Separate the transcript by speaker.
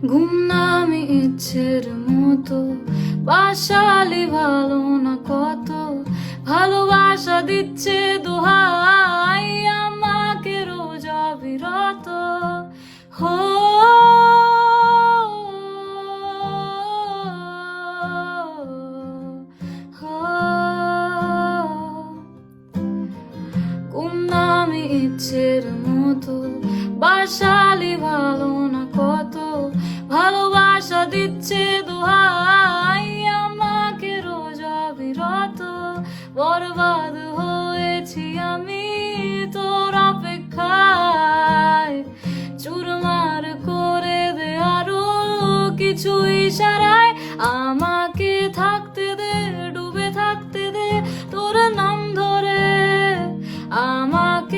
Speaker 1: ঘুম নামে ইচ্ছের মতো, বাসালি ভালো না কত, ভালোবাসা দিচ্ছে দোহাই আমাকে রোজ অবিরত। হো ঘুম নামে ইচ্ছের মতো, বাসালি ভালো না কত, ভালোবাসা দিচ্ছে দোহাই আমাকে রোজ অবিরত। বরবাদ হয়েছি আমি তোর অপেক্ষায়, চুরমার করে দে আরো কিছু ইশারায়, আমাকে থাকতে দে, ডুবে থাকতে দে তোর নাম ধরে, আমাকে